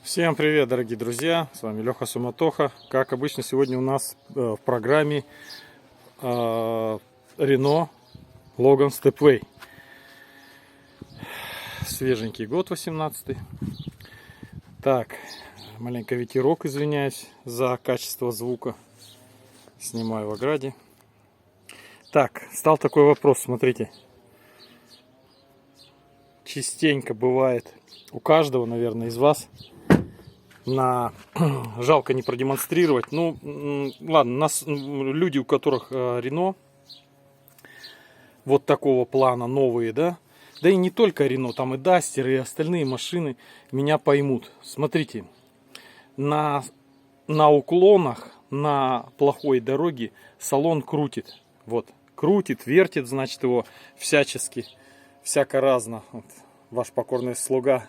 Всем привет, дорогие друзья, с вами Леха Суматоха. Как обычно, сегодня у нас в программе Renault Logan Stepway. Свеженький год, 18-й. Так, маленько ветерок, извиняюсь за качество звука. Снимаю в ограде. Так, стал такой вопрос, смотрите. Частенько бывает у каждого, наверное, из вас. Жалко не продемонстрировать. Ну, ладно, люди, у которых Renault вот такого плана, новые, да и не только Renault, там и Duster, и остальные машины меня поймут. Смотрите, на уклонах, на плохой дороге салон крутит. Вот, крутит, вертит, значит, его всячески, всяко разно. Вот, ваш покорный слуга.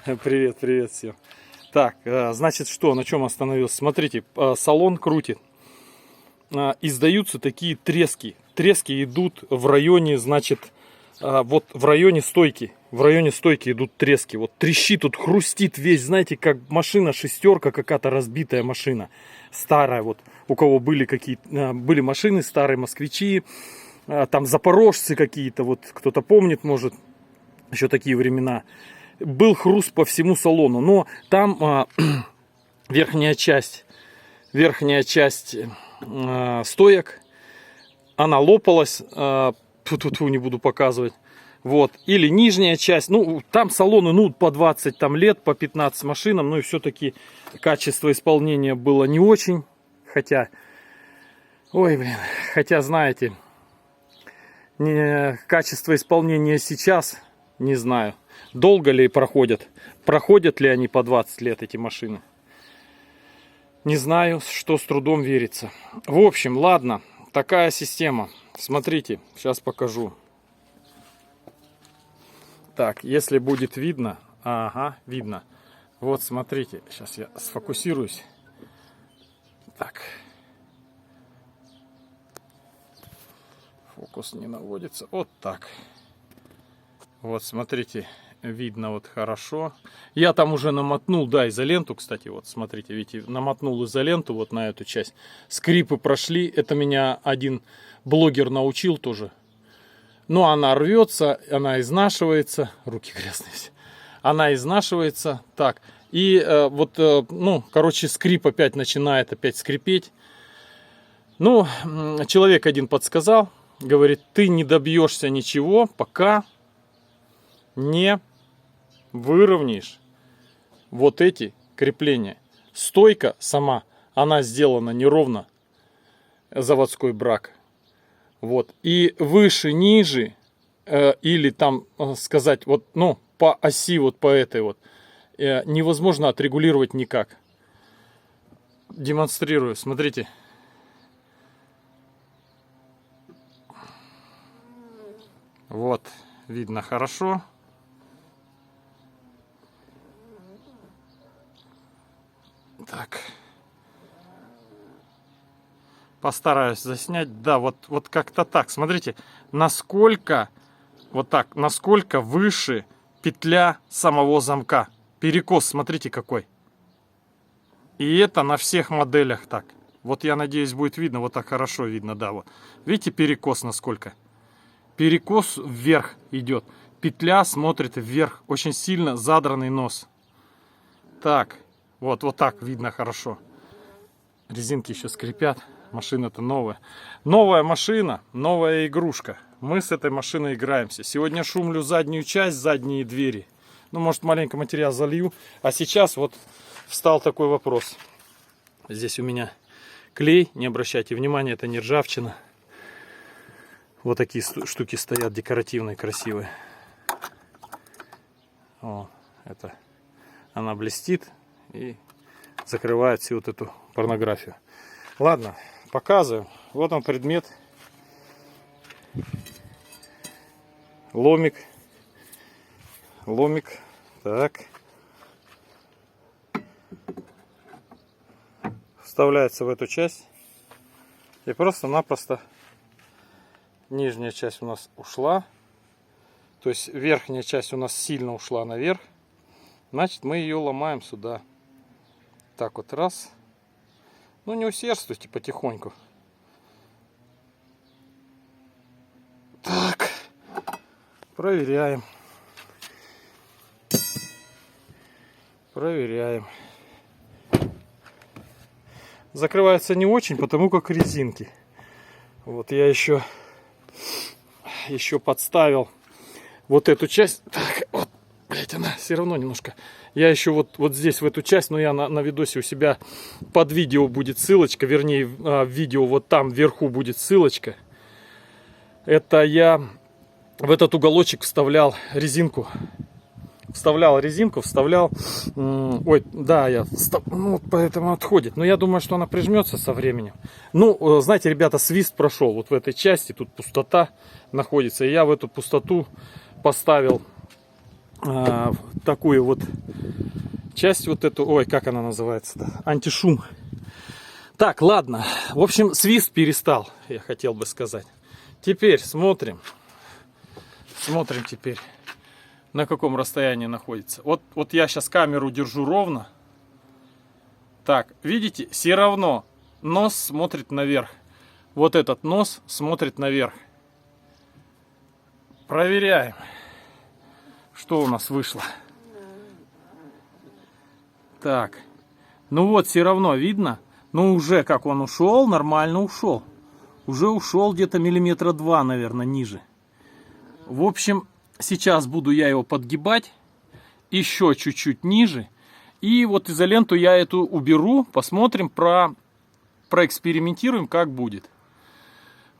Привет, привет всем. Так, значит, что, на чем остановился? Смотрите, салон крутит. Издаются такие трески. Трески идут в районе, значит, вот в районе стойки. В районе стойки идут трески. Вот трещит, тут хрустит весь, знаете, как машина шестерка, какая-то разбитая машина. Старая, вот, у кого были были машины, старые москвичи, там запорожцы какие-то, вот, кто-то помнит, может, еще такие времена. Был хруст по всему салону, но там верхняя часть стоек, она лопалась, не буду показывать, вот, или нижняя часть, ну, там салоны, ну, по 20 там лет, по 15 машинам, ну, и все-таки качество исполнения было не очень, хотя, знаете, качество исполнения сейчас, не знаю. Долго ли проходят? Проходят ли они по 20 лет, эти машины? Не знаю, что с трудом верится. В общем, ладно, такая система. Смотрите, сейчас покажу. Так, если будет видно. Ага, видно. Вот, смотрите, сейчас я сфокусируюсь. Так. Фокус не наводится. Вот так. Вот, смотрите. Видно вот хорошо. Я там уже намотнул, да, изоленту, кстати, вот смотрите, видите, намотнул изоленту вот на эту часть. Скрипы прошли, это меня один блогер научил тоже. Но она рвется, она изнашивается, руки грязные все. Она изнашивается, так. И короче, скрип опять начинает скрипеть. Ну, человек один подсказал, говорит, ты не добьешься ничего, пока не выровняешь вот эти крепления. Стойка сама, она сделана неровно, заводской брак. Вот. И выше, ниже, или там сказать, вот, ну, по оси, вот по этой вот, невозможно отрегулировать никак. Демонстрирую, смотрите. Вот, видно хорошо. Так, постараюсь заснять. Да, вот как-то так. Смотрите, насколько насколько выше петля самого замка. Перекос, смотрите какой. И это на всех моделях так. Вот я надеюсь, будет видно, вот так хорошо видно, да, вот. Видите, перекос насколько? Перекос вверх идет. Петля смотрит вверх, очень сильно задранный нос. Так. Вот так видно хорошо. Резинки еще скрипят. Машина-то новая. Новая машина, новая игрушка. Мы с этой машиной играемся. Сегодня шумлю заднюю часть, задние двери. Ну, может, маленько материал залью. А сейчас вот встал такой вопрос. Здесь у меня клей. Не обращайте внимания, это не ржавчина. Вот такие штуки стоят декоративные, красивые. О, это она блестит и закрывает всю вот эту порнографию. Ладно, показываю. Вот он предмет. Ломик. Так. Вставляется в эту часть. И просто-напросто нижняя часть у нас ушла. То есть верхняя часть у нас сильно ушла наверх. Значит, мы ее ломаем сюда. Так вот, раз. Ну, не усердствуйте, потихоньку. Так. Проверяем. Проверяем. Закрывается не очень, потому как резинки. Вот я еще подставил вот эту часть. Так, вот, блять, она все равно немножко. Я еще вот здесь в эту часть, но я на видосе у себя под видео будет ссылочка, вернее, в видео вот там вверху будет ссылочка. Это я в этот уголочек вставлял резинку. Ой, да, ну, поэтому отходит. Но я думаю, что она прижмется со временем. Ну, знаете, ребята, свист прошел. Вот в этой части тут пустота находится. И я в эту пустоту поставил такую вот часть, вот эту, ой, как она называется-то? Антишум. Так, ладно. В общем, свист перестал, я хотел бы сказать. Теперь смотрим. Смотрим теперь, на каком расстоянии находится. Вот я сейчас камеру держу ровно. Так, видите, все равно нос смотрит наверх. Вот этот нос смотрит наверх. Проверяем, что у нас вышло. Так, ну вот, все равно видно. Ну уже как он ушел, нормально ушел. Уже ушел где-то миллиметра 2, наверное, ниже. В общем, сейчас буду я его подгибать еще чуть-чуть ниже. И вот изоленту я эту уберу. Посмотрим, проэкспериментируем, как будет.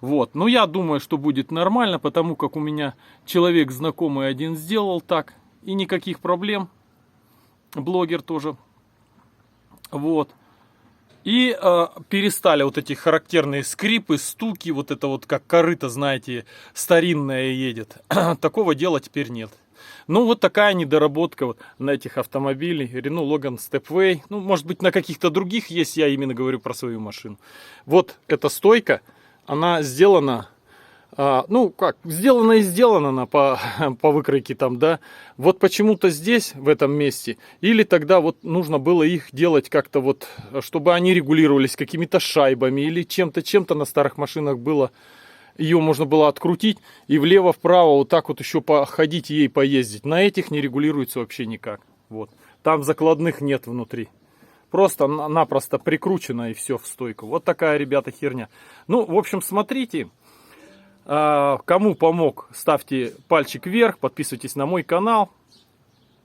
Вот. Но я думаю, что будет нормально, потому как у меня человек знакомый один сделал так. И никаких проблем. Блогер тоже. Вот. И перестали вот эти характерные скрипы, стуки, вот это вот как корыто, знаете, старинное едет. Такого дела теперь нет. Ну, вот такая недоработка вот на этих автомобилях. Renault Logan Stepway. Ну, может быть, на каких-то других есть, я именно говорю про свою машину. Вот эта стойка, она сделана... ну, как, сделано и сделано она по выкройке там, да. Вот почему-то здесь, в этом месте, или тогда вот нужно было их делать как-то вот, чтобы они регулировались какими-то шайбами или чем-то на старых машинах было. Ее можно было открутить и влево-вправо вот так вот еще походить и ей поездить. На этих не регулируется вообще никак. Вот. Там закладных нет внутри. Просто-напросто прикручено и все в стойку. Вот такая, ребята, херня. Ну, в общем, смотрите. Кому помог, ставьте пальчик вверх, подписывайтесь на мой канал.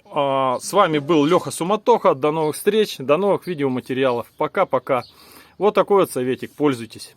С вами был Леха Суматоха. До новых встреч, до новых видеоматериалов. Пока-пока. Вот такой вот советик. Пользуйтесь.